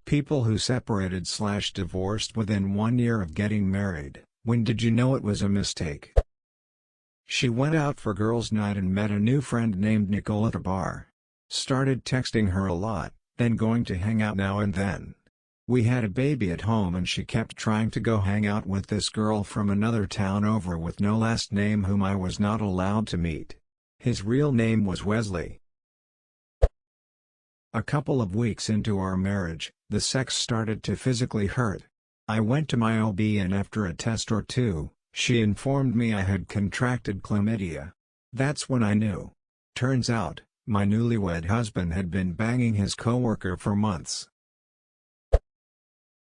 People who separated/divorced within 1 year of getting married. When did you know it was a mistake? She went out for girls' night and met a new friend named Nicole at a bar. Started texting her a lot, then going to hang out now and then. We had a baby at home and she kept trying to go hang out with this girl from another town over with no last name whom I was not allowed to meet. His real name was Wesley. A couple of weeks into our marriage, the sex started to physically hurt. I went to my OB and after a test or two, she informed me I had contracted chlamydia. That's when I knew. Turns out, my newlywed husband had been banging his coworker for months.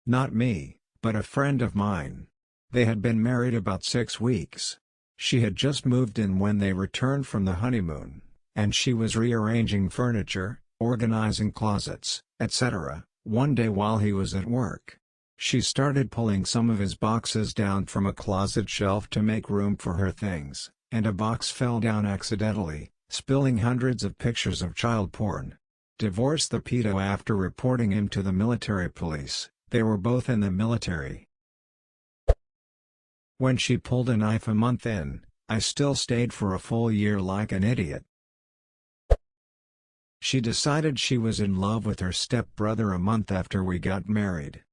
Not me, but a friend of mine. They had been married about 6 weeks. She had just moved in when they returned from the honeymoon, and she was rearranging furniture, organizing closets, etc., one day while he was at work. She started pulling some of his boxes down from a closet shelf to make room for her things, and a box fell down accidentally, spilling hundreds of pictures of child porn. Divorced the pedo after reporting him to the military police. They were both in the military. When she pulled a knife a month in, I still stayed for a full year like an idiot. She decided she was in love with her stepbrother a month after we got married.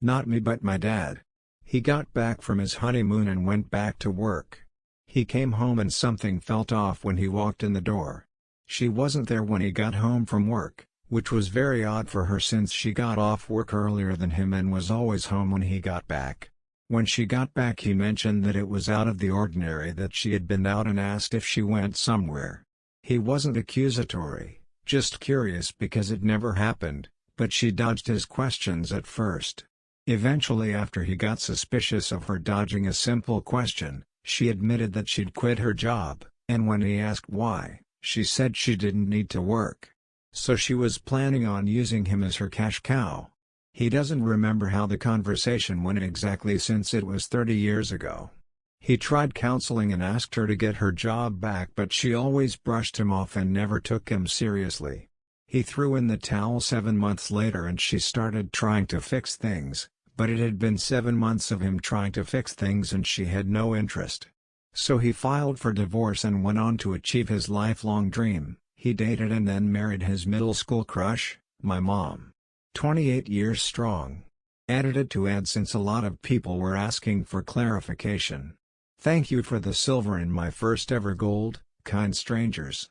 Not me but my dad. He got back from his honeymoon and went back to work. He came home and something felt off when he walked in the door. She wasn't there when he got home from work, which was very odd for her since she got off work earlier than him and was always home when he got back. When she got back he mentioned that it was out of the ordinary that she had been out and asked if she went somewhere. He wasn't accusatory, just curious because it never happened, but she dodged his questions at first. Eventually after he got suspicious of her dodging a simple question, she admitted that she'd quit her job, and when he asked why, she said she didn't need to work. So she was planning on using him as her cash cow. He doesn't remember how the conversation went exactly since it was 30 years ago. He tried counseling and asked her to get her job back but she always brushed him off and never took him seriously. He threw in the towel 7 months later and she started trying to fix things, but it had been 7 months of him trying to fix things and she had no interest. So he filed for divorce and went on to achieve his lifelong dream. He dated and then married his middle school crush, my mom. 28 years strong. Edited to add since a lot of people were asking for clarification. Thank you for the silver in my first ever gold, kind strangers.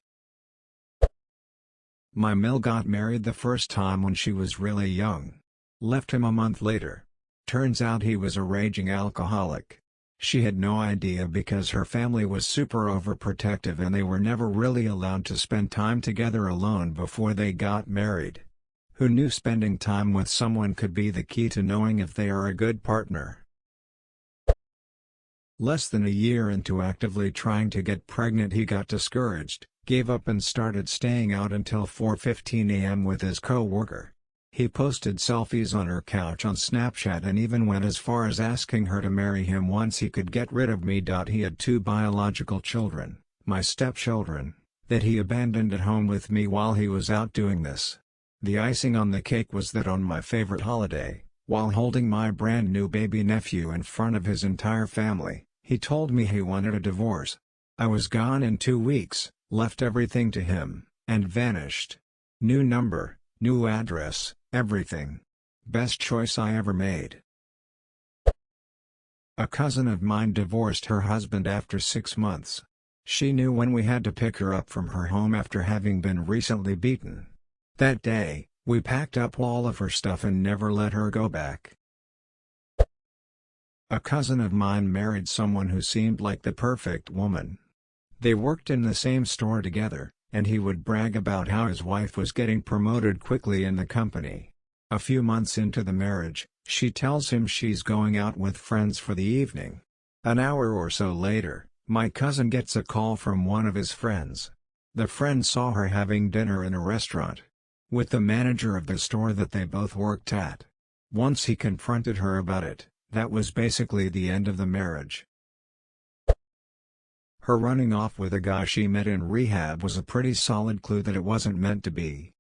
My Mel got married the first time when she was really young. Left him a month later. Turns out he was a raging alcoholic. She had no idea because her family was super overprotective and they were never really allowed to spend time together alone before they got married. Who knew spending time with someone could be the key to knowing if they are a good partner? Less than a year into actively trying to get pregnant he got discouraged, gave up and started staying out until 4:15 a.m. with his co-worker. He posted selfies on her couch on Snapchat and even went as far as asking her to marry him once he could get rid of me. He had 2 biological children, my stepchildren, that he abandoned at home with me while he was out doing this. The icing on the cake was that on my favorite holiday, while holding my brand new baby nephew in front of his entire family, he told me he wanted a divorce. I was gone in 2 weeks, left everything to him, and vanished. New number, new address, everything. Best choice I ever made. A cousin of mine divorced her husband after 6 months. She knew when we had to pick her up from her home after having been recently beaten. That day, we packed up all of her stuff and never let her go back. A cousin of mine married someone who seemed like the perfect woman. They worked in the same store together, and he would brag about how his wife was getting promoted quickly in the company. A few months into the marriage, she tells him she's going out with friends for the evening. An hour or so later, my cousin gets a call from one of his friends. The friend saw her having dinner in a restaurant with the manager of the store that they both worked at. Once he confronted her about it, that was basically the end of the marriage. Her running off with a guy she met in rehab was a pretty solid clue that it wasn't meant to be.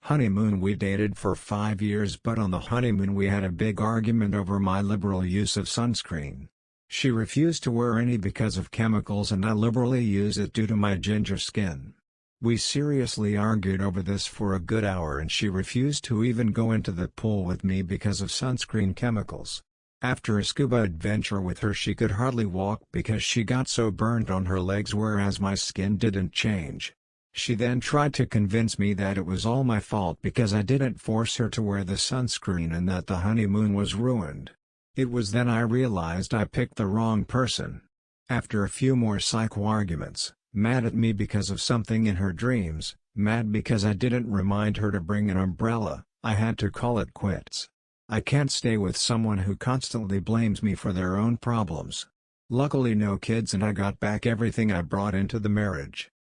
Honeymoon. We dated for 5 years, but on the honeymoon we had a big argument over my liberal use of sunscreen. She refused to wear any because of chemicals and I liberally use it due to my ginger skin. We seriously argued over this for a good hour and she refused to even go into the pool with me because of sunscreen chemicals. After a scuba adventure with her, she could hardly walk because she got so burnt on her legs, whereas my skin didn't change. She then tried to convince me that it was all my fault because I didn't force her to wear the sunscreen and that the honeymoon was ruined. It was then I realized I picked the wrong person. After a few more psycho arguments, mad at me because of something in her dreams, mad because I didn't remind her to bring an umbrella, I had to call it quits. I can't stay with someone who constantly blames me for their own problems. Luckily no kids and I got back everything I brought into the marriage.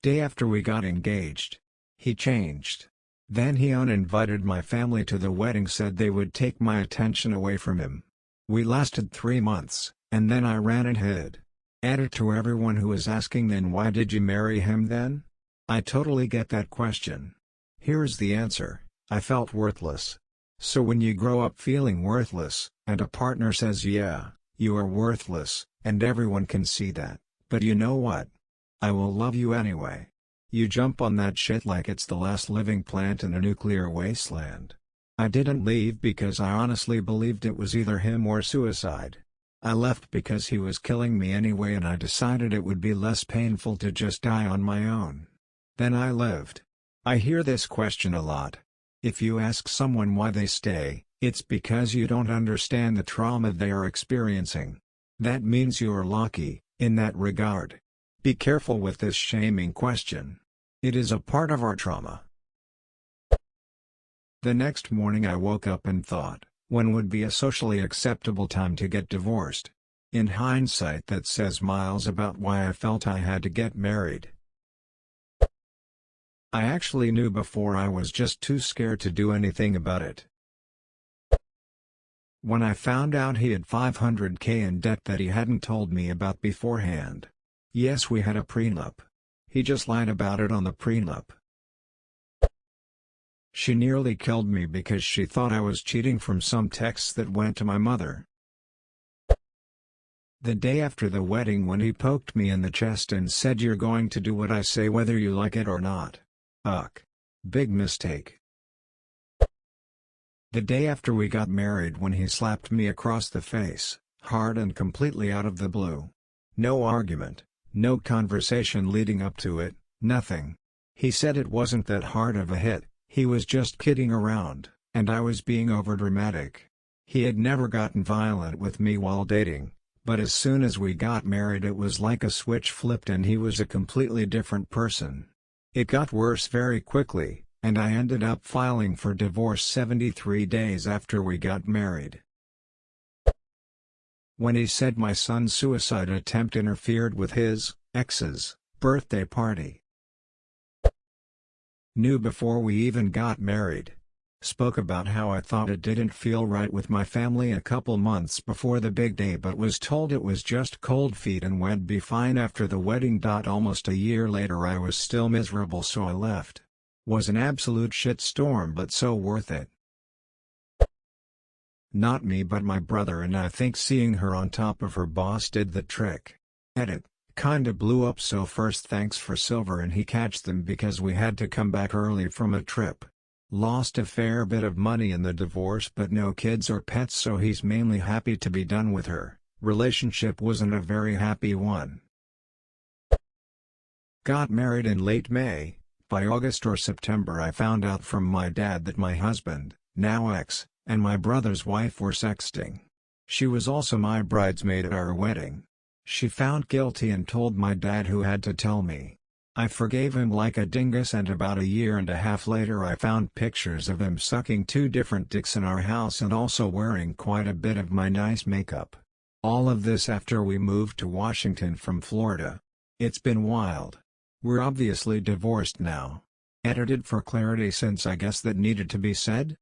Day after we got engaged. He changed. Then he uninvited my family to the wedding, said they would take my attention away from him. We lasted 3 months, and then I ran and hid. Added to everyone who is asking, then why did you marry him then? I totally get that question. Here's the answer: I felt worthless. So when you grow up feeling worthless, and a partner says yeah, you are worthless, and everyone can see that, but you know what? I will love you anyway. You jump on that shit like it's the last living plant in a nuclear wasteland. I didn't leave because I honestly believed it was either him or suicide. I left because he was killing me anyway and I decided it would be less painful to just die on my own. Then I lived. I hear this question a lot. If you ask someone why they stay, it's because you don't understand the trauma they are experiencing. That means you are lucky, in that regard. Be careful with this shaming question. It is a part of our trauma. The next morning I woke up and thought, when would be a socially acceptable time to get divorced? In hindsight that says miles about why I felt I had to get married. I actually knew before, I was just too scared to do anything about it. When I found out he had $500K in debt that he hadn't told me about beforehand. Yes, we had a prenup. He just lied about it on the prenup. She nearly killed me because she thought I was cheating from some texts that went to my mother. The day after the wedding, when he poked me in the chest and said, "You're going to do what I say whether you like it or not." Ugh. Big mistake. The day after we got married, when he slapped me across the face, hard and completely out of the blue. No argument. No conversation leading up to it, nothing. He said it wasn't that hard of a hit, he was just kidding around, and I was being overdramatic. He had never gotten violent with me while dating, but as soon as we got married it was like a switch flipped and he was a completely different person. It got worse very quickly, and I ended up filing for divorce 73 days after we got married. When he said my son's suicide attempt interfered with his ex's birthday party. Knew before we even got married. Spoke about how I thought it didn't feel right with my family a couple months before the big day, but was told it was just cold feet and would be fine after the wedding. Almost a year later I was still miserable, so I left. Was an absolute shitstorm, but so worth it. Not me but my brother, and I think seeing her on top of her boss did the trick. Edit. Kinda blew up, so first thanks for Silver and he catched them because we had to come back early from a trip. Lost a fair bit of money in the divorce but no kids or pets, so he's mainly happy to be done with her. Relationship wasn't a very happy one. Got married in late May. By August or September I found out from my dad that my husband, now ex, and my brother's wife were sexting. She was also my bridesmaid at our wedding. She found guilty and told my dad, who had to tell me. I forgave him like a dingus, and about a year and a half later I found pictures of him sucking 2 different dicks in our house and also wearing quite a bit of my nice makeup. All of this after we moved to Washington from Florida. It's been wild. We're obviously divorced now. Edited for clarity, since I guess that needed to be said.